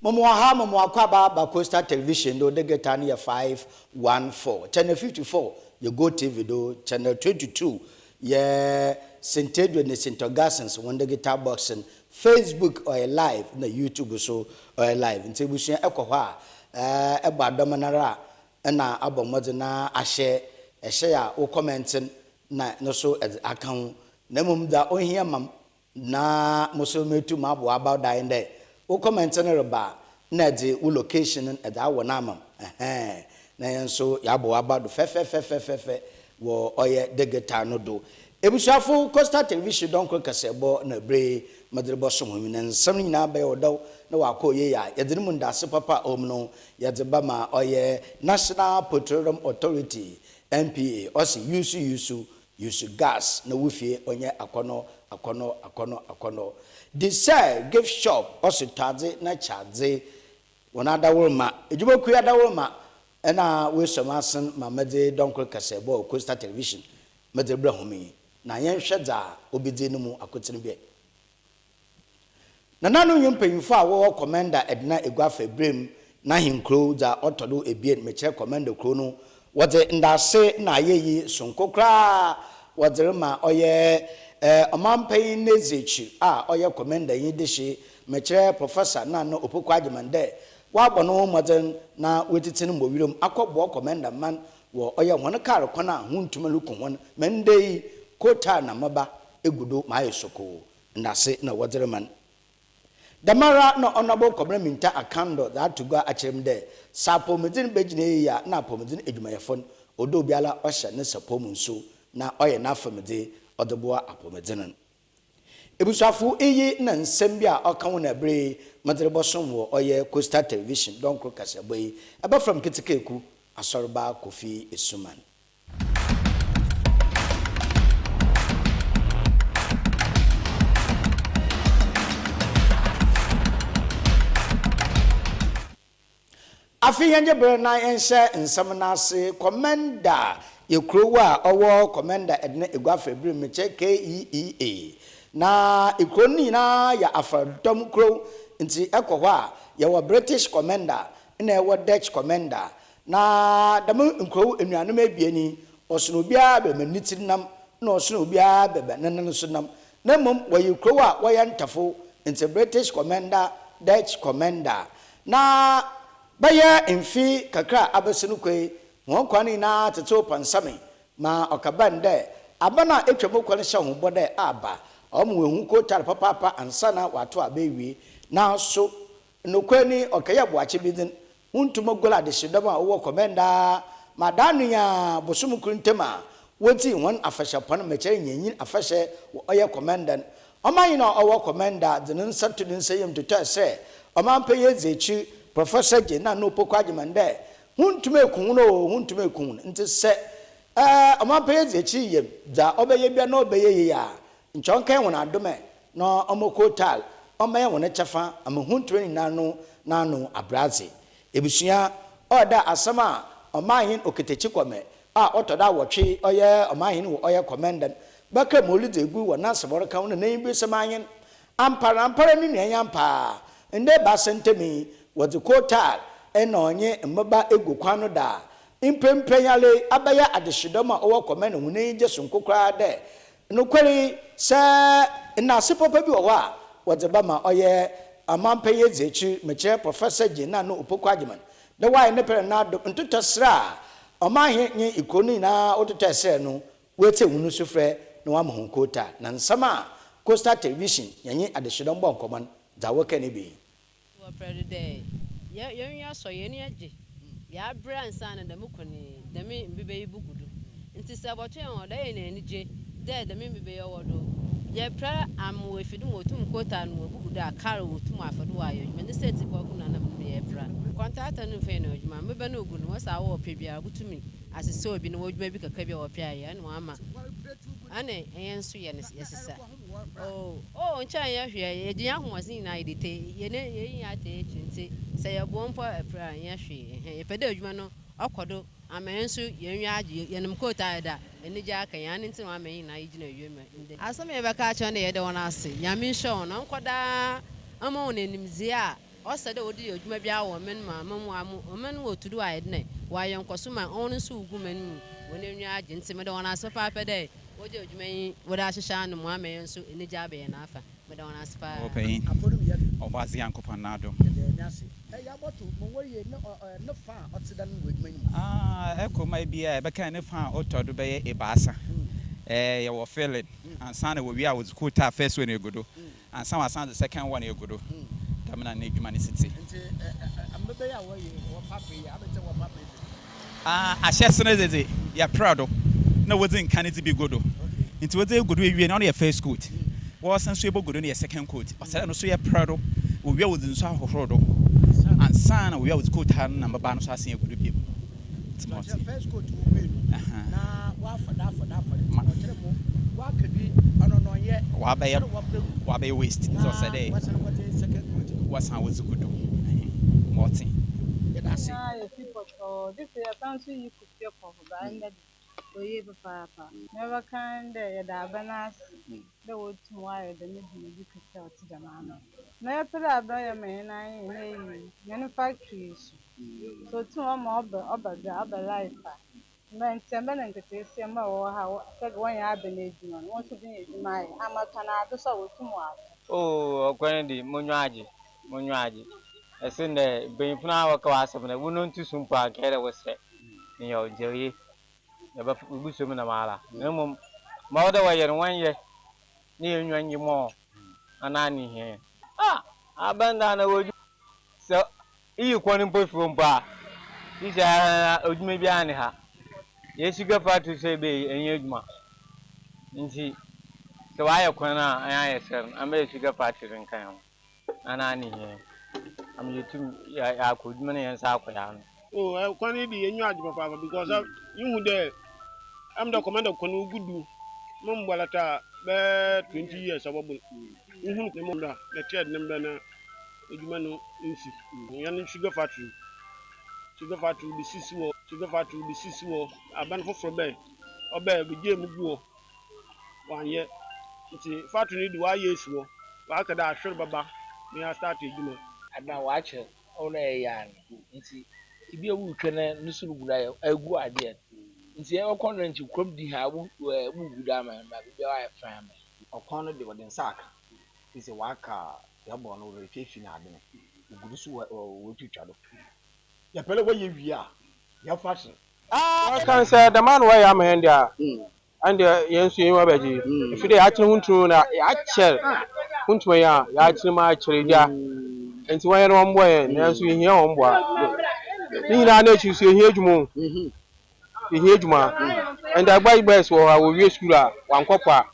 Momo akwaba ba Coastal Television do de geta na 514. Channel 54 you go TV do channel 22 ye Centedio ne Centogasons one de geta boxing Facebook or live na YouTube so or live nti busuan ekọ hɔ a eba domanara na abomode na ahye ehye ya wo commenting na no so account na mum da ohia mam na muso metu mabo about dying there wo comment na reba na de wo location and da wo na mam na yenso ya bo about fe wo oye degeta no do ebusuafo Coastal Television don ko kasebo na bre madrebo somomi na nsam nyina ba yodo na wakoye ya yedin mu ndase papa omno yedeba ma oye National Petroleum Authority NPA osi use gas na wufie onye akono the say gift shop osi tadze na chadze wona dawurma ejuboku ya dawurma na we somasen mamade donkro kasebo Coastal Television madebra homi na yen hwedza obedi no mu akotene bi na nanu yempanyfo a wo commander Edna Egwafa Brem na hinkro za otodo ebien meche commander kro no wode ndase na yeyi sonkokra wode ma oye omampai nezechi a oye commander yin deshi meche professor na no opoko agimande wa bono modern na wetitin mbowirom akọbọ commander man wo oye won kar kwana huntumaluku won mendei kota na maba egudo mayesoko ndase na wode man damara no honorable community akando that to go achemde sapo medin begine ya na pomedin edumayefon odo biala ohya ne sapo munso na oye na famede odeboa apomedin ebusuafo eyi na nsem bia okan na bre madrebosom wo oye Coastal Television don kro kasebo yi aba from kitikeku Asorba Kofi Essuman. Afi yanje brana ense nsamnase commander yekrowa owo commander Edna Egwafa Brem meche KEEA na ikroni na ya afadom kro nti ekohwa a ya wa British commander na ya wa Dutch commander na dam nkro enuanom abieni osono bia be manitinam na osono bia be nanan sunam na mom wa yekrowa wa ya ntafo nti British commander Dutch commander na baya enfi kakra abesenu kwe won kwani na teto pansame ma okabande abana etwemo kwani hye ho bode aba omwehu ko tar papa ansana wato abewi na so nokwani okaya boache bidin untuma gola de shidama wo komenda madanu ya bosum kuntema woti won afasha pan meche nyenyin afashe oya komenda oman na owo komenda dinin satudin sayem to tase omampe yezechi Professor Jena no poko agimande huntume ekun nti se amampe ze chi ye da obeye bia na obeye ya nchonkan wona adome no omokotal omaye wona chafa am huntume nanu abrazi ebusua oda asama omahin oketechi kome a otoda wotwe oye omahin wo oye commander baka molide egu wona saboro kan na yin bi samayin ampara ni nyan ampa ende ba sentemi wadi kotal enonye mbaba egu kwano da impempeyale abaya adeshidoma owo komene hune je sunkokra de nokwari sa na sipopa bi owa wadi bama oye amampeye zechi meche Professor Jena no opoko agiman de why ne pere na do ntotosra omahe nye ikoni na ototese no wete hunu sufre no amhon kota na nsama Coastal Television yenye adeshidombo nkoman da woka ne bi Day. Ya so ye ni aje. Ya bra nsa na dem koni dem mbibe bugudu. Nti se boto en oda ye na anije de dem mbibe ye wodo. Ye pra am we fidu motum kota no bugudu akara wotum afado ayo. Me ne se ti boku na na mbibe ye pra. Contractor no fe na ojuma mbibe na ogu no wasa wo pebia butumi asese obi no wojuma bi kakka bi wo pia ye no ama. Ane enso ye ne yesesa. Oh, ncha ya hwe ye dia homosin na idite ye ne ye ya te chinti se ye bo mpo epra ya hwe ye pede adwuma no akodo amenso ye nwa age ye nim kota da eni ja aka ya ne ntin amen na yigina wiema inde asome ye beka cha na ye de wona ase ya min show no nkoda ama wona nimzie a ɔsɛ dɛ odi adwuma bi awɔ men ma men wo tudu ayɛ ne wa yɛ nkɔso ma ɔno nso ugu men mu wɔn enyi agye nti me de wɔn ase paapɛ dɛ odi adwuma yi wɔde ahyehyɛ no mo ama yɛn nso enigya abɛyɛ n'afa me de wɔn ase paa open obazi yankopɔn nado ne fa ɔteda no adwuma yi eko ma bia bɛka ne fa ɔtɔdo bɛyɛ ebaasa yɛ wɔ feeling ansa na wɔ wi a wɔ kuta first one egodo ansa wa san the second one egodo tamina na adwuma ne siti nti ambebe ya wɔ papa yi abɛtɛ wɔ papa yi ahyɛ sene dede ya proud na wɔdze nka ne bi godo nti wɔdze godo ewie na ɔno yɛ first coat wɔsan so ebogodo ne yɛ second coat ɔsɛ no so yɛ proud wɔwi a wɔdze nso ahohoro do ansa na wɔwi a wɔdze coat ha na mbaba no so asen egodo bi first coat wo be na wa fada ɔkyerɛ mo wa kadi ɔno no yɛ wa bɛyɛ waste so ɔsɛ dɛ second coat wasan wɔdze godo mɔten yɛdase this year council you could feel for the oye papa never kind da banas the wood to wire the you could tell to the man na put up by a man manufacturers so two more other life man seven and the same or how take one avenue want to be my amakanado so tomorrow oh okwendi munwaji esinde benfuna wakawasabna wunun tusumpa kere wose yo jeyi yaba buso na mala nemum mawda wayer wanye ni enwanyi mo anani he abanda na woju so iyi kwani pofu mpa isa ojuma bi ani ha yesiga fatu se be enye ejuma nti so waye kwana ayaye ser amba yesiga fatu rinkan anani he am yetum ya ko ojuma ne yansa akoya oh kwani di enwaji papa because you who there I'm the commander kwanu gudu mumbalata be 20 years ababul nhun ne mumda na tied nembe na ejuma no nsi yan sugar factory the sisiwo aban foforo be obe be game guo wanye nti factory di wa yesuwo wa ka da ahwer baba ni a start ejuma ada wa che ona yan nti ibi ewu twa na nusuru gura agu ade nti e okon nti krom di ha bu guda ma ba bi wa fam okon no de wode nsaka ise waka yabo no refefi na ade gudu so wo twitwa do ya pele wo ye wi a ya fashion kan say the man why am hand there and yensu yin wabaji if they actually huntu na ya cher huntu ya actually ma chere dia nti wan no mbo yen na nso hia on mbo ni na na chi so hia dwumo and agbai boys wo ha wo wie school a wankopa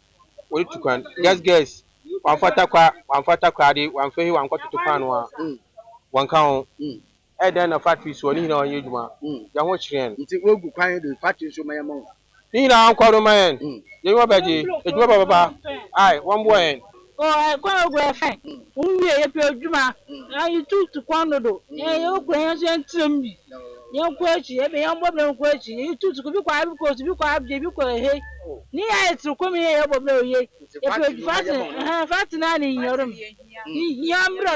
wo tukan guess wanfata kwa de wanfahi wankoto pano a wankan then na factory so ni na on yedwuma ya ho chiren nti wogu kwan de factory so mayemo ni na ankwaro mayen ye wo baje ejuma baba ai one boy oh kwa go fe unwie ye pe adwuma na you to kwano do ye okwa ye so ntrim bi ye kwa echi ye be ye mbobere kwa echi you to bi kwa bi ko bi kwa bi ko he ni ya etru ko mi ye bobere oye ye pe fat na ni nyorum ya mbro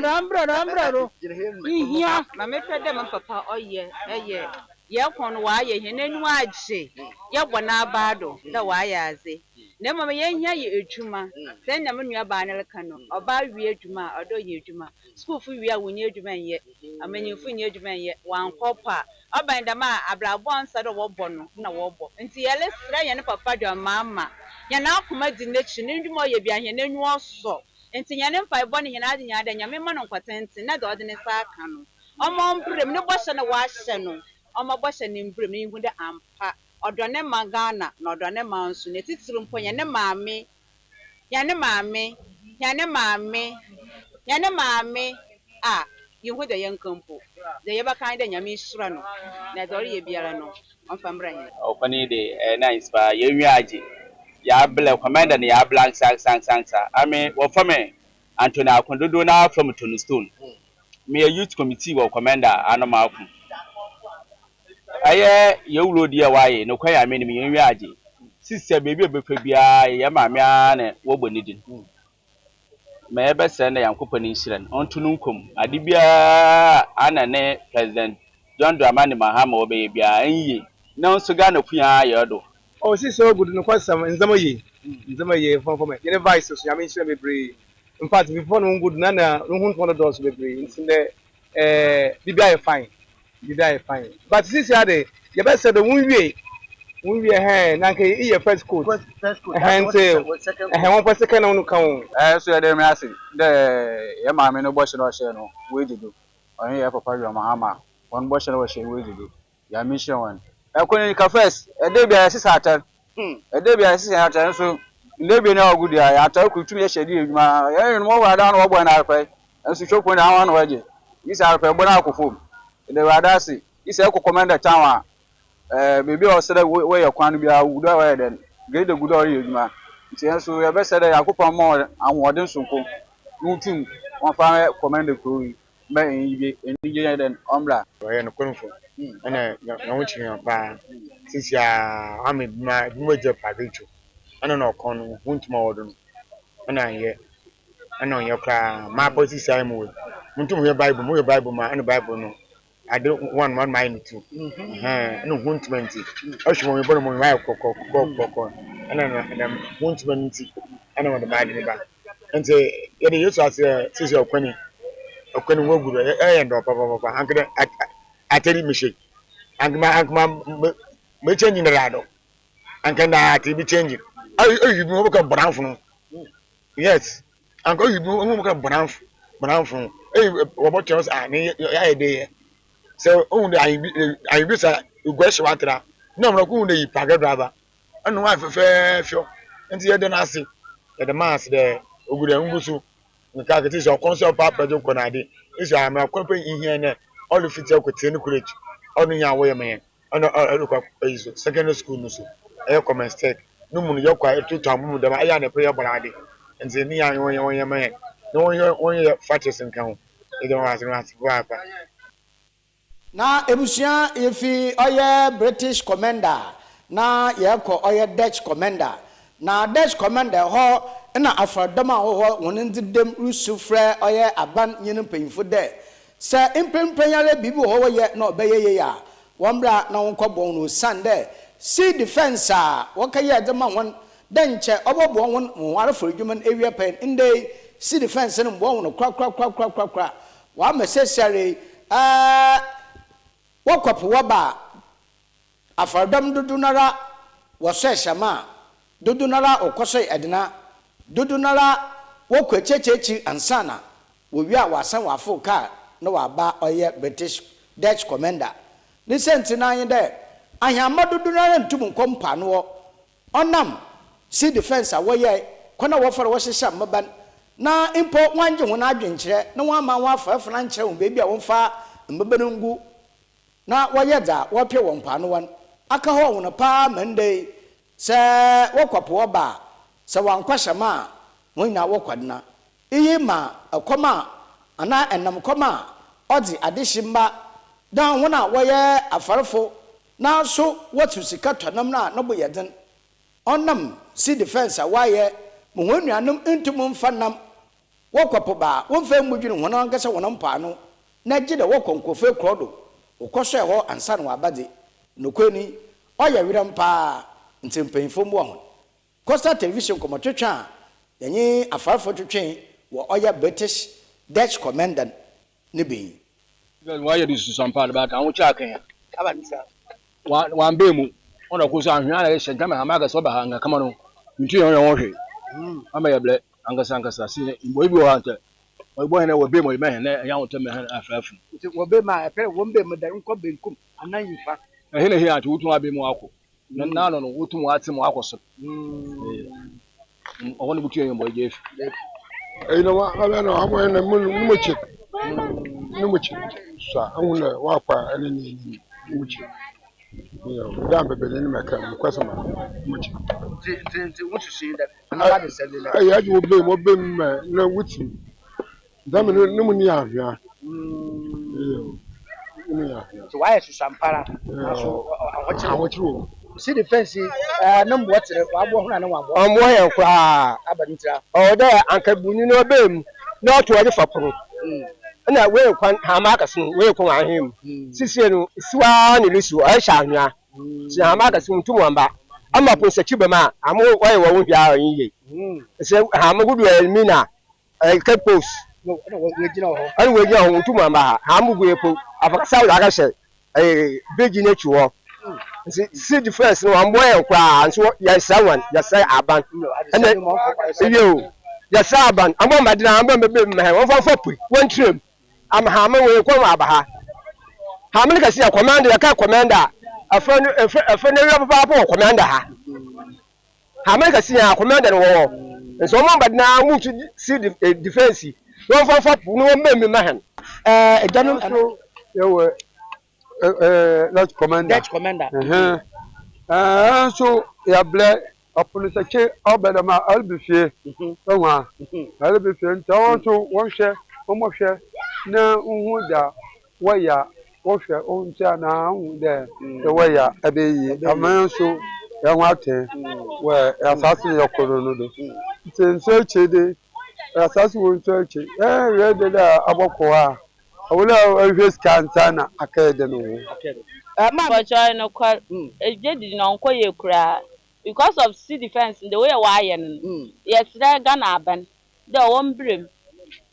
ya na me pede me papa oye eye ye kwon wa ye he nanu agye ye bona abado da wa ya aze na mama ye hia ye edwuma sen na me nua ba ne leka no oba wie edwuma odo ye edwuma school fu wie a wonye edwuma ye amanyinfu nye edwuma ye wankopa oban da ma abrabo ansa do wo bo no na wo bo nti ye le sra ye ne papa do mama ye na akoma di nechi ne ndwuma ye bia he nanu oso nti ye ne mfa bo ne he na ade nya da nya me ma no nkwatenti na do ode ne sa aka no omo mprem ne bo hye na wa hye no omo bo hye ne mprem ne hu de ampa odone magana na odone mansu ne titiri mpo ye ne maame a yehu de yankampo de yeba kan de nyame isura no na dori ye biara no onfa mbra ye okani de nice ba ye nwiaje ya bla commander ne ya blank sang ame wo fame Anthony Akondodo na from Tonstone me a youth committee wo commander anoma aku aye ye wuro di e waye no kwa ya me ne ye nwiaje sister baby obefa bia ye maame a na wo bonidin ma ebe se na Yankopɔ ne nsiren onto no nkom ade bia ana ne president John Dramani Mahama obeye bia enyi na nso ga na kuya ayedo Oh, see, so good. No question. In Zamaye, for me. You vice, so I mean, she be brave. In fact, before no good, Nana, no one of those be brave. It's in the BBI fine. BBI fine. But since you had the best said the one way, hey, Nanke, your first coat. First coat. And say, I want second on count. so ya dem ase de ya ma me no bo shiro she no we dido on ya papa yo Mahama on bo shiro she we dido ya mission one e ko ni ka first e de bia sisa atan e de bia sisa atan so le bi na ogu dia ya atan ku tumi ya shedi edwuma ya no mo wa da no wo bo na arpai enso choko na wan waje isa arpai bo na akofo de wa da se isa ko commander town bebi o sere we ye kwan bia wudo wa den grade gudo ori edwuma nti enso ya be sere yakopon mo anwode nsonko nutum won fa commander ko me enyibe enije den omra Oya no konfo. Ana na wuci ba since ya ame ma je padecho. Ana no kon huntuma wodo. Ana ye kra ma posi sai mu. Muntum ye Bible ma ana Bible no. I don't want one mind too. No huntuma nti. Ohwo me bono mo ma kokko. Ana huntuma nti. Ana wo de ba de ba. Nti ye de yesu ase sisi okwani woguru ndo papa ankede ateri mishe ankma me change na rado ankanda ati bi change you mo ka branf no yes anko you mo ka branf wo bo chance ani ya ede so on de I bi sa ugwashi watra no mo ko de paga driver anu wa fefe fio nti ye de na ase ye de mass de oguru ngusu nka kete so konso papa jo konade iso am akope ihe na all fit akote ne college onu nya wo ye me onu kwa iso secondary school no so e come mistake no mu yo kwa etutu amu da aya na prayer barade nze ni ya won ye me no won ye fatis nka ho e de wa se papa na ebusia yefi oye British commander na ye ko oye Dutch commander na Dutch commander ho na afradom a ho won ndidem rusufre oye aban nyene mpanyimfo de se impempanyare bibi ho ye na obeye ya wombra na won kobon no sande sea defense a wokaye dema won denche obobo won ware for adwuman area pen inde sea defense no bo won kra wa mesesare wokopo woba afradom dudunara woseshama dudunara okoso edina dudunara wokwechechechi ansana wowia wasan wafo ka na waba oye British Dutch commander ni senti na yin de ahama dudunara ntum kompa no onam sea defense awoye kona wofere wohehya maban na impo wanje wona adwenkyere na wama wafafana nkyere won bebi a wonfa mbabanungu na wayeda wopie won pa no wan aka ho won pa mande se wokopo oba se wankwashama won na wokwadna iyi ma akoma ana enam koma odi adeshimba dan wona woye afarefo na so watu sika tonam na no boyeden onam sea defense awaye mo honuanum ntum mfanam wokopo ba wonfa mudwene wona ankasa wona pa no na gide wokonkofe krodo ukoso ho ansa no abade nokwani oya wiram pa ntempanyfo mu ho Costa Television komotwetwa yenye afarfo twetwen wo oya British Dutch commander ne bi why you this sampa ba kan wo cha kan abanisa wa mbe mu ona ko so ahwa na ye gama ha maga so ba hanga kama no ntu yon yon hwe ama ya ble angasa si mbo ibi wo ante wo na wo be mo me na ya wo teme ha afafu wo be ma pe wo be mo da nko benkum anan yifa ehele he ati wutu abi mu akọ na no wutu mu ati mu akọ so o woni butu yon mo je no wa no amo na mu che sa anwuna wa kwa ene ni mu che yo da bebe ni meka mu kwasa ma mu che ti wutu shi da na ba se le ya ji wo be me na wutu da me no mu ni ahwa yo ni ahwa so why is sampara awochiro see the fence number what wabo ho na na wabo ọmọ yẹn kura abantira ọdẹ ankabuni na ọbẹ mu na ọtọ ọdẹ faporo na wee kwan hama akasi wee kwan ahim sisi no siwa ne lisu ọ hya ahwa si hama akasi ntum wamba ama po sechi bema amo oye wo hwa yiye se hama gudu elmina kapos no we gina ho ani we gina ho ntum wamba hama gu epo afakasa wa ga hye beji na chi wo see the first no ambo e kwa nso ya sawan ya say aban ene yo ya say aban ambo madina ambo mebe me won fa pui won trem am ha ma we kwa abaha ha me ka see commander ya ka commander afan ne papa commander ha me ka see ya commander wo nso mo madina mu to see the defense won fa pu no mbe me han edanom yo Lodge Commander. Dutch Commander. So ya ble police che obedama albifie. Onwa. Albifie ntawo so won hwe omo hwe na uhu da waya wo hwe ontia na hu de waya abeyi aman so ya nwate we asasi yokoro no do. Nso chede asasi won to che re de da aboko a awula ahwe skantana akede no ma joy no kwa ejedi no nko ye kura because of sea defense the way why yen yes there Ghana aban de won brem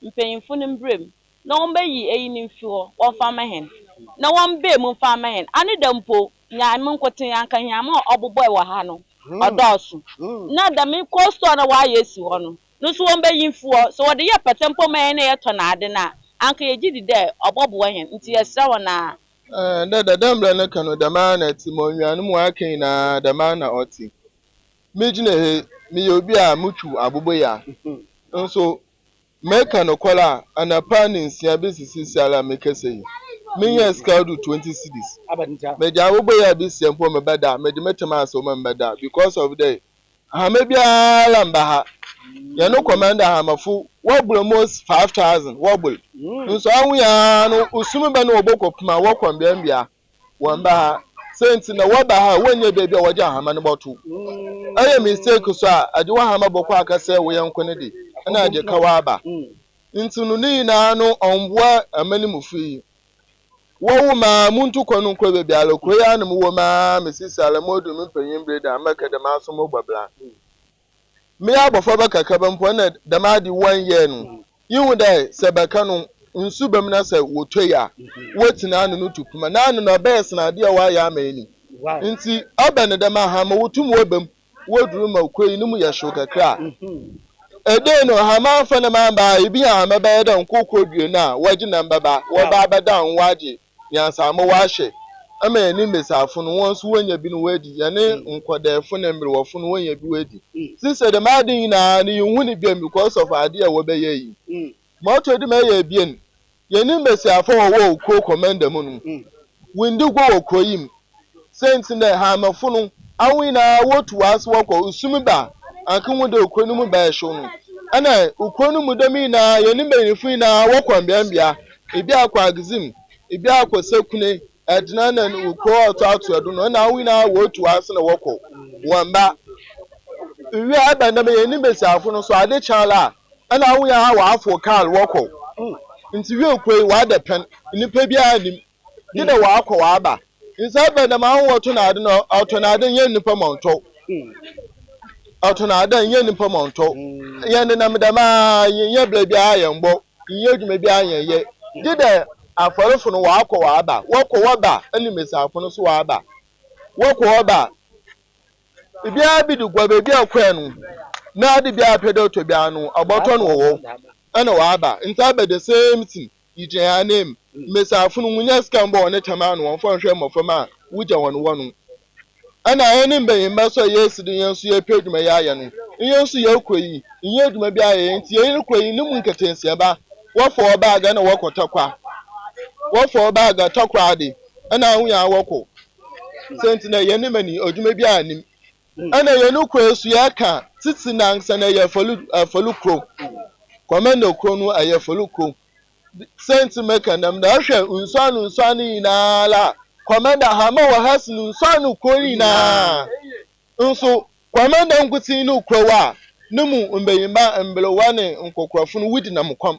mpanyimfo ne brem na won bayi eyi ne mfiwo won fama hen na won be mu fama hen ane da mpo nya me nkoten anka nya ma oboboy wa ha no odosu na da me costo na wa yesi ho no so won bayi mfiwo so wo de ye patempo man na ye to na ade na anka ye gidi de obobo hen nti yesra wona da damla na kano da mana timonwanu mu akin na da mana oti mejina he mi obi a mutu abubo ya nso meka no kola anapa ni nsia besisi sala mekese mi yes scaldu 20 cities meja abubo ya bisi empo mebada meje metema aso mebada because of the ha mebia lamba ha ya no commander ha mafu wobble almost 5000 wobble nso anwu ya no usumi ba no oboko puma wokwa mbia wamba senti na waba ha wonye bebi a waje ha ma no botu aye mistake so a aje wa ha ma boko akase wo yanko ne di na aje kawaba ntunu ni na no onboa amani mufi wo ma muntu kwanu kwa bebi alo ko ya no wo ma mesisi ala modu mpanyin breda amaka da maso mo gbabla me abofo ba kakaba mpo na da ma di 1 year no yiwu dai sebaka no nsu bam na se wotoya wotina anu no tupuma na anu no bes na de wa ya amani nti abane da ma ha ma wotum wobam woduru ma koyi numu ya shokakra ede no ha ma fa na ma ba ibi ha ma ba da nkoko due na waji na mbaba wo ba ba da nwaje yansa mo wa hye ama ni mesafo no won so wonya bi no wadi ya ne nkodefo na mmere wofo no wonya bi wadi since the madin na ni hu ni bi because of ade a wo be yi ma to di ma ya bien ya ni mesafo wo ko commander mu no windi go wo koyim sense na ha mafo no awi na wotu aso wo usumi ba anka mu de okonu mu ba ehwo no ana okonu mu de mi na ya ni menifo na wo kwambia ebi akwa agzim ebi akwa sekune adina na uko otu edu no na awi na wotu aso na woko wamba wi abanda me ni mesafo no so ade chala ana awi ya wa afo kal woko nti wi okoi wa da pen nipa bi anim gida wa akwa wa aba nsa abanda ma ho wotu na ade no auto na ade yen nipa monto auto na ade yen nipa monto yen na medama yen bla bi ayembo yen adwuma bi ayeye gida aforofo no wa akwa wa aba woko wa ba ani mesafo no so wa aba woko wa ba ibia bi du gwa bebi akwa no na ade bi apedo to bi anu aboto no wo ana wa aba nta be the same thing ije ya name mesafo no munya scambo ne tama no won fon hwe mofama wuja won wonu ana eni mbe mba so yes din yensu ye peduma ya ya no yensu ye koyi nye aduma bi aye nti ye koyi ni mu nketensi aba wofo oba aga na wokotakwa wofo ba ga takwa de ana hu ya woko senti na ye ni mani odwuma bi anim ana ye no kwesu ya ka titi na nsa na ye folu kro komendo kro no aye folu kro senti meka nam na hwe nsanu na la commander hama wa hasnu sanu kori na nso commander nkuti no krowa numu mbeyimba mbelewa ne nkokrofo no wudi na mkom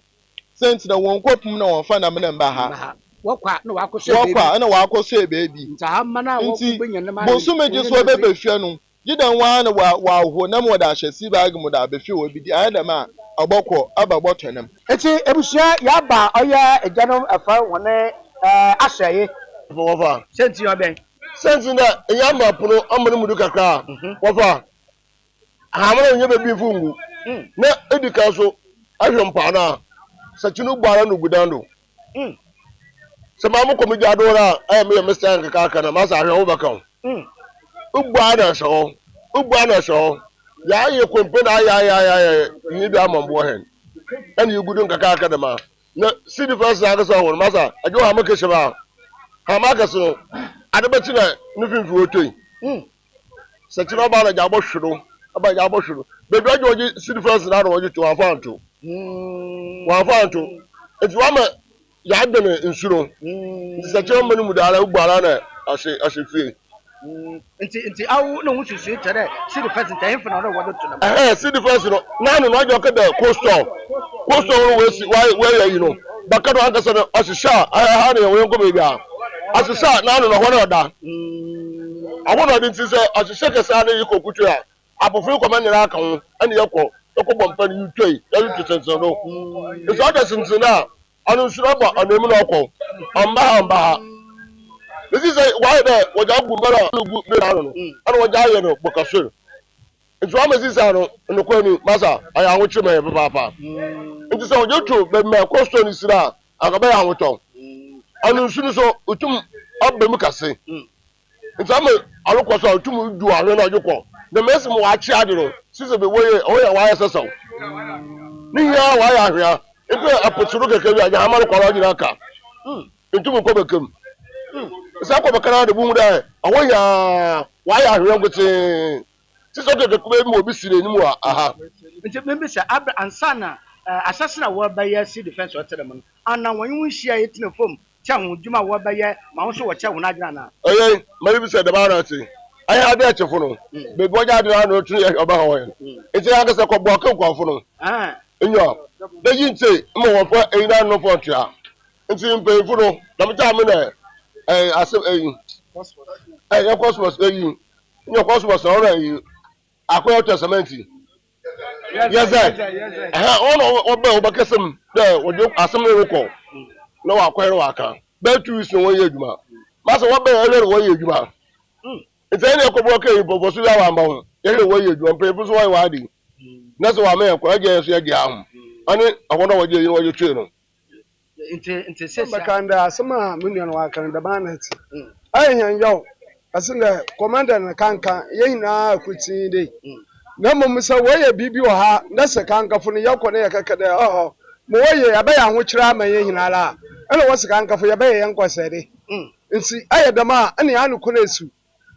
sent na won kopum na won fa na me mba ha wakwa na wakoso baby wakwa na wakoso baby nta hamma na wakubenya ne ma bonsu meje so bebe fie no gidan wa na wa ho na mo da hyesi bag mo da be fie wo bi di ayda ma abokọ abagbotonam eti ebusia ya ba oya ejanom afa wone ashaye wofa senti oben senti na yamba puno amene mudu kakra wofa hamana nye bebi fungu na edika so ahwempa na sachinu gbara no gudando sama mu komi jadora ay me mr kakaka na masa ahwe wo baka ugba na so ya ye kwempe na ya ni bi amambo hen ani gudun kakaka da ma na city first na so won masa ajo ha maka sheba ha maka so adabati na nufin otoi sachinu ba na jabo hwiro aba jabo hwiro bebi ajo city first na ro to afanto eti wa ma ya dene insuro sachinu manu mudara ugbara na asefie nti awu no wususu tere city first ntahin funa no wado to na city first no nanu no ajo ka da coastal no we ya no bakado anga sana asisha ha ne we ngo bebi a asisha nanu no hono da awono din ti se asisha ke sa ne yikokutu a abofin komanyira aka ho ane yakọ bompa ni utoi ya tutenso no so ada sintina anu suraba anemu no ọkọ amba this is why the waja gumbara lugu be na no anu waja aye no bokaso nti wa mezi sa no no kwani masa aya ho chime papa nti so waja to be me question ni sira agaba ya ho to anu sunu so utum abem kase nti am alukwaso utum du ahwe na ojukọ the mess mo achi ade no sise be woye oya wa ya sesaw ni ya wa ya ahwe ebe apoturu keke bi anya amaru kwara ojina ka ntum ko bekem sa ko bekara de bu da oya wa ya ahwe ngote sise keke ko be mo bi sire ni mu aha nti membe sha abra ansana asasina wo ba ya si defense hotel man ana won hia yetina fom cha ho djuma wo ba ya ma wo so wo cha ho na agina na oye mari bi se de ba na ti aya ade achefo no be boja ade na otu oba ho yen eti aka se ko bo kan kwafo no enyo de yinte mo wo fa eina no fo tua enti mpe fu no na mta me na ase ya cosmos nyo cosmos ora akoyo testament yes ono oba obakesem de wodo asem no ko na wa kwere wa kan be tu is no won ye adwuma masa wo be ele wo ye adwuma enti ene ko bo kai bo so ya wa mba ho ele wo ye adwuma pe fu so wa di na so wa me ko aje so ya di ahum ani awono wo je yin wo je tue no nti se makanda asema munyan wa kan da banati ayan yaw asinda commander na kanka yina akuti dei na mo misa woye bibi wo ha na se kanka fu ne yakọ na yakaka da mo woye abaya ho kira ma ye hinala ana wo se kanka fu yabaya yankosede nti ayedama ane anu kunesu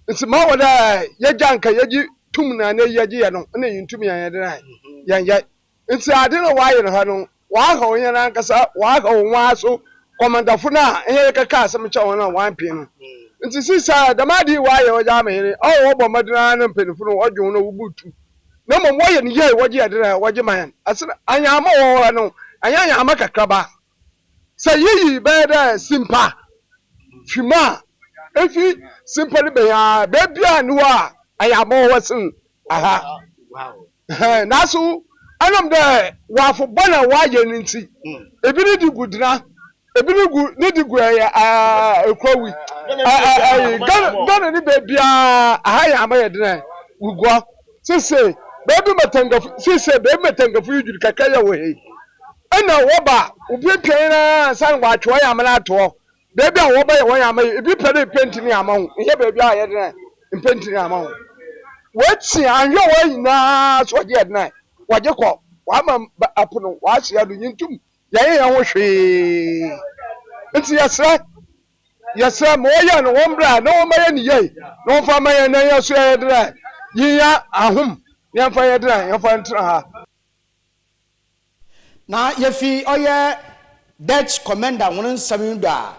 nti ma woda yajanka yaji tum na ne yaji ya no na yintum ya yedena yanya nti ade no wa ye no ha no wa ha onye na nkasa wa ha onwa so commander fu na ehe kaka asem cha wona wan pin no nti sisa damadi wa ye oja ma here o wo bo madina na mpenifu no odwo no wubutu na mo woye ni ye woje adena woje man asira anya ma wo no anya ma kakraba say yi be da simpa fima efi simple be ya be bia nu a aya ma wo sin aha wow nasu anam de wa fo bona wa ye nti ebi ni di gudina ebi ni di gu ya ekwawi gana ni be bia aha ya ma ye dena gugwa sise baby matangafu sise baby matangafu yujuri kakaya we ana woba obi pian na san wa atwo ya mana atwo baby a woba ya won ya ma ebi pere paint ni ama ho ihe baby a ye de paint ni ama ho wati anyo wa ina so je de waje ko wa ma apuno wa sia do yintum ya ye ya ho hwe nti yasra mo ya no wombra no ma ye ni ye no fa ma ye na ye so ye de yiya ahum yamfa yedra yamfa ntra ha na yefi oye Dutch commander won nsam da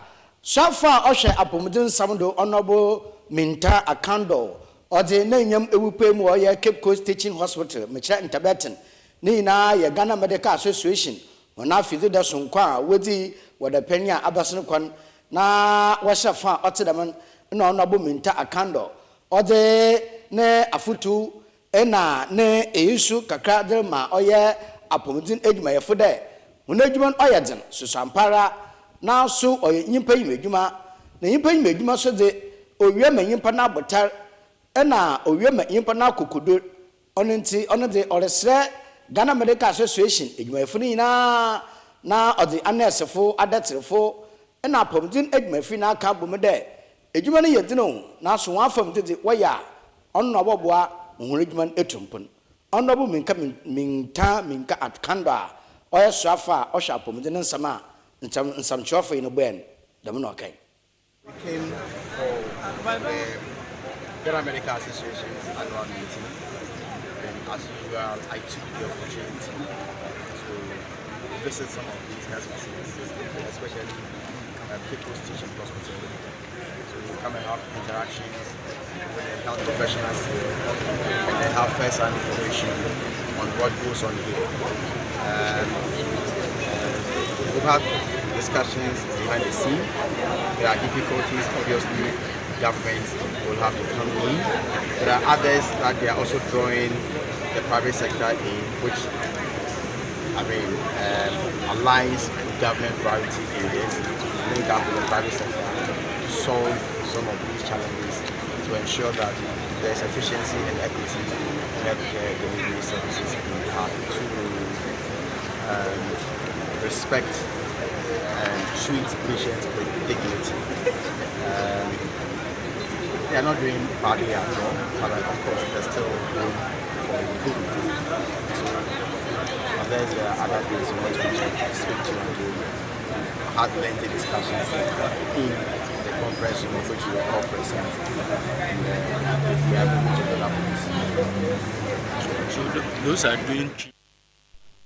so far oshe apomudin samdo honorable Minta Akando or the name ewupe mu oye Cape Coast Teaching Hospital mecha Ntabetin ni na ye Ghana Medical Association ona fizi da sonkwa wedi wada penya abasin kwan na washa fa otedaman na honorable Minta Akando or the ne afutu ena ne eisu kakra delma oye apomudin edwuma ye fode wona edwuma oyeden susampara na so oye nyimpa yimedwuma na nyimpa yimedwuma so de owie ma nyimpa na abotar ena owie ma nyimpa na kokodo onenti onede oresre Ghana Medical Association edwumayefo na ode anesefo adatrefo ena apomudin edwumayefi na aka bomede edwuma no yedino na so wafam de waya onno oboboa ohun edwuma etumpon onno bo minka atkanda oya swafa osha apomudin nsama nsam chofo ino ben dam no okay. We came for the Ghana Medical Association annual meeting, and as usual, I took the opportunity to visit some of these health facilities, especially Cape Coast Teaching Hospital, to come and have interactions with the health professionals here, and then have first-hand information on what goes on here. We've had discussions behind the scene. There are difficulties, obviously, governments will have to come in. There are others that they are also drawing the private sector in, which aligns with government priority areas to link up with the private sector to solve some of these challenges to ensure that there is efficiency and equity in healthcare delivery services in part to respect and treat patients with dignity. They are not doing badly at all, but of course there's still room for improvement. So unless there are other things you want to speak to and do, had lengthy discussions in the conference room of which you were all present, and we are able to develop this. So those are doing.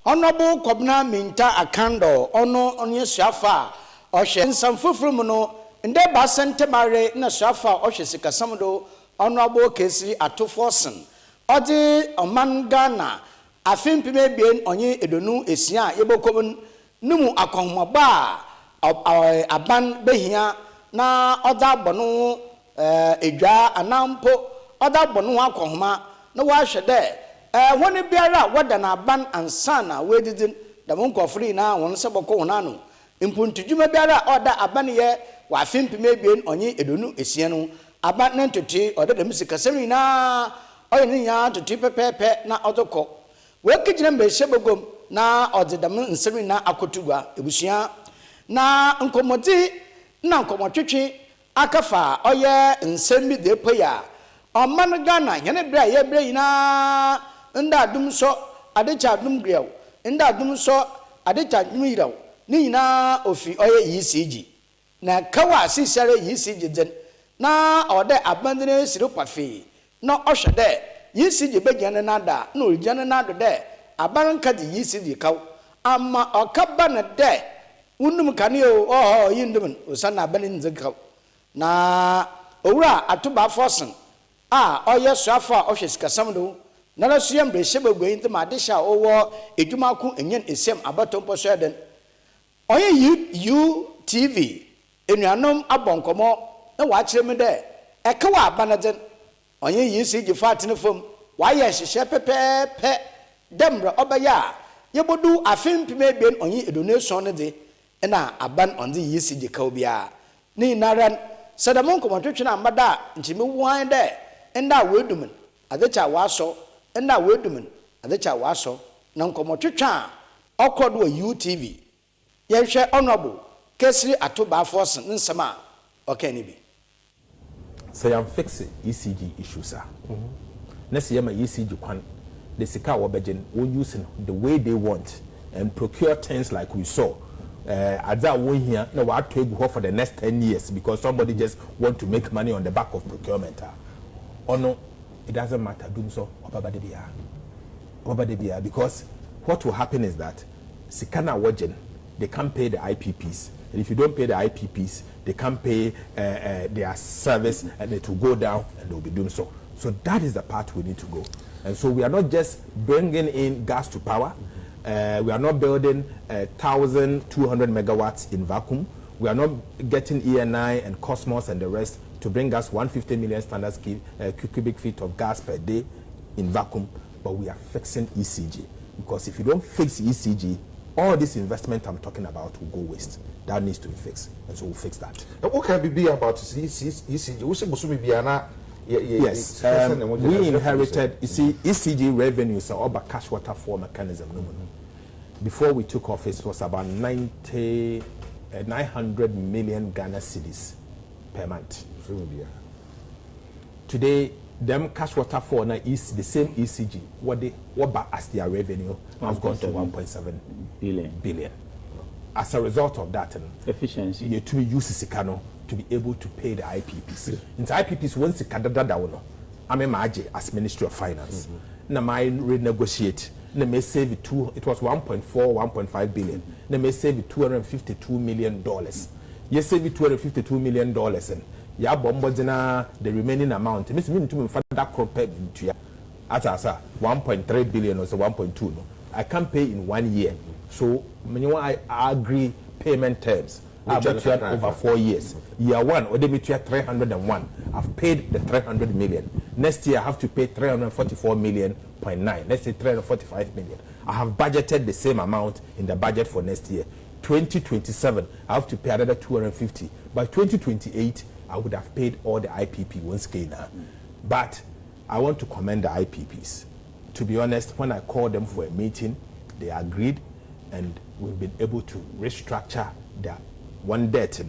Honorable Kobna Minta Akando, onye swafa oshe nsam fufuru no nde basente mare na swafa oshe sikasamdo honorable Kesiri Atoforsen odi oman Ghana afimpime bien onye edonu esia yebokom numu akonhomba aban behia na oda bono edwa anampo oda bono akonhoma na wa hwede woni biara wada na ban ansana wedidin da mon kofri na won se boko wonano impuntudwuma biara oda aban ye wa fimpime bien onye edonu esien no aban na ntoti oda da misikasemi na oye ni nya toti pepepe na odoko we kijina mbehye bogom na ode da nsemi na akotugwa ebusua na nkomoti na nkomotwetwe akafa oye nsemi de poya oman Ghana yene bra ye bra ina nda dum so adecha dum grew nda dum so adecha dum yiraw ni na ofi oye ECG na kawa sisare ECG den na ode abandene siro pafi na ohwede ECG begene nada na origene nada de abaranka di ECG kaw ama okaba na de unum kane o yindum osana banin zekaw na owura atoba forsen oye swafa ohweskasamdo na nasuya mbreshe begwe nti madesha owo edwumaku enyen esem abatompo sweden oye UTV enuanom abonkomo na waakire me de ekawa abanaden oye ECG fatine fom waye hihye pepepe demra obaya yebodu afimpime ben onye edonation ne de na aban on the ECG kaubia ni naran sadamon komotwetwe na mada ntimi wan de nda wedumen adecha waso nda wedumen adecha waso na nkomotwetwe okodo UTV yehwe honorable Kesiri Atoba Force nsema okay bi say am fix ECG issues na say my ECG kwan the sika wobegin will using the way they want and procure things like we saw Ada won here no what to go for the next 10 years because somebody just want to make money on the back of procurement or no it doesn't matter doing so obaba de bia because what will happen is that sikana wajen they can't pay the IPPs And if you don't pay the IPPs, they can't pay their service, and it will go down, and they'll be doing so. So that is the part we need to go. And so we are not just bringing in gas to power. We are not building 1,200 megawatts in vacuum. We are not getting ENI and Cosmos and the rest to bring us 150 million standard cubic feet of gas per day in vacuum, but we are fixing ECG. Because if you don't fix ECG, all this investment I'm talking about will go waste. That needs to be fixed, and so we'll fix that. And what can be about ECG? Yes, we inherited, you see, ECG revenues are all about cash waterfall mechanism. Before we took office, it was about 900 million Ghana cedis per month. Today, them cash waterfall now is the same ECG. What as their revenue has gone to 1.7 billion. As a result of that, efficiency, you to use Sikano to be able to pay the IPPs. In the IPPs, once the Kadada, I'm a Maji as Ministry of Finance. Now, I renegotiate. They may save it it was 1.5 billion. They may save it $252 million. You save it $252 million, and ya bombardina the remaining amount. Miss me to that crop into ya. At 1.3 billion or so 1.2. No, I can't pay in 1 year. So I agree payment terms. I've been over 4 years. Year one, or they be 301. I've paid the 300 million. Next year, I have to pay 344 million. 0.9. Let's say 345 million. I have budgeted the same amount in the budget for next year. 2027, I have to pay another 250. By 2028, I would have paid all the IPP once again. But I want to commend the IPPs. To be honest, when I called them for a meeting, they agreed, and we've been able to restructure their one debt.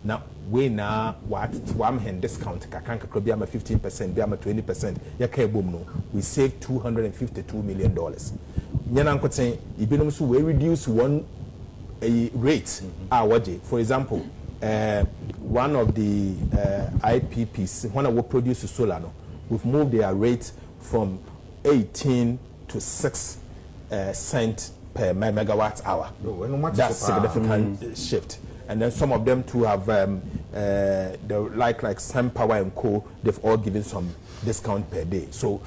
Now we what one discount kakanka be 15%, be 20%. We saved $252 million. We reduce one rate. For example, one of the IPPs, when we produce solar, we've moved their rate from 18 to 6 cents per megawatt hour. That's a significant shift. And then some of them too have like Sun Power and Co. They've all given some discount per day. So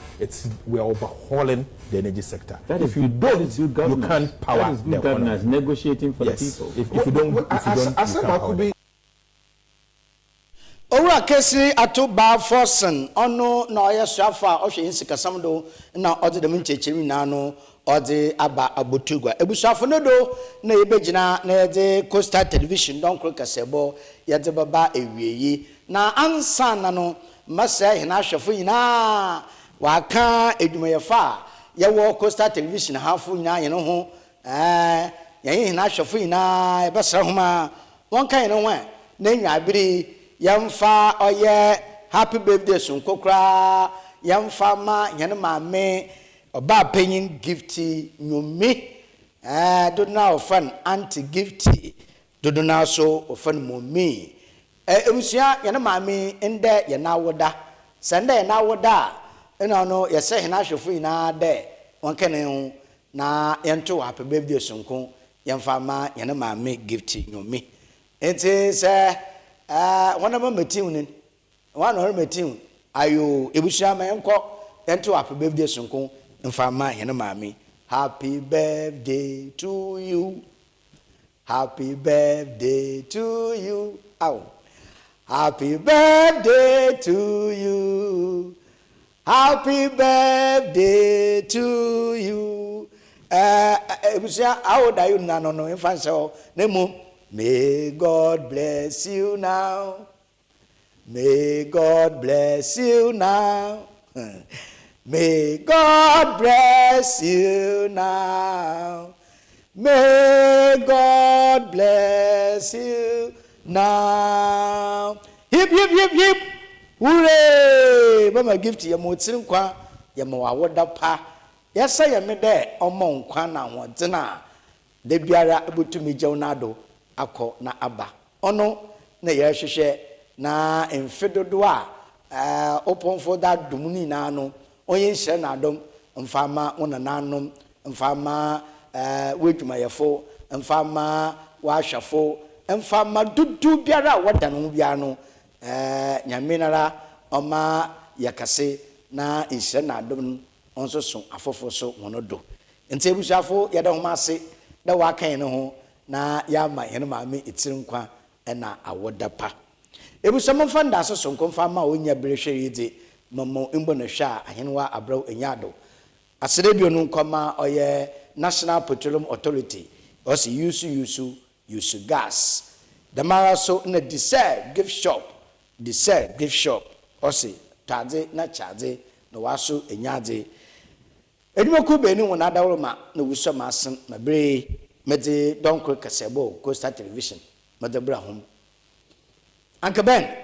we're overhauling the energy sector. If you don't, you can't power. That is good governance, negotiating for the people. If you don't, you can't power. Owura kesi atoba forsen ono na oya swafa ohwe insika samdo na ode dem nchechiri na no ode aba abotugwa ebusafo no do na yebegina na yede Coastal Television don kro kasebo yede baba ewiyi na ansa na no masa hina hwefo yina waka edwumayefa yewo Coastal Television hafu nyina ye no ho ye hina hwefo yina ebesra homa won kan no ho na nyaabiri yamfa oye happy birthday sunkokra yamfa ma yene maame oba penyin gifty nyomi do na ofan anti gifty do na so ofan momi ebusia yene maame ende ye na woda sende ye na woda ena no ye se hina hwefo ina de wonkene hu na yento happy birthday sunko yamfa ma yene maame gifty nyomi enti se one of my meeting, one of my meeting. Ayo, Ebushama enko ento happy birthday sunko mfama hene mami. Happy birthday to you. Happy birthday to you. Ow. Happy birthday to you. Happy birthday to you. Ebushia how da you na no infanso nemu. May God bless you now. May God bless you now. May God bless you now. May God bless you now. Hip, hip, hip, hip. Hooray! Mama gift ya motsirin kwa ya mawawoda pa. Ya sa ya mede omo nkwa na hodena. De biara ebutumi jewnado. Ako na aba ono na yehwehwe na emfedodo a oponfo da dumuni na no onye nhye na adom mfama wona nanom mfama wedwumayefo mfama wahwafo emfa madudu biara wadanu bia no nyaminara oma yakase na nhye na adom onso so afofo so wonodo enti ebusuafo yeda homa ase da wakan ne ho na ya ma hene maame etirinkwa na awoda pa ebusuamo fanda so nkomfa ma onya berehwe yidi mamo imbo na hwa ahenwa abraw enyado aserebio no nkoma oye National Petroleum Authority also use gas the mara so na desert gift shop also tade na chade no waso enyade edimoku be ni wona dawroma na wuso masen mabre mede donkro kasebo Coastal Television mede bra hom anka ben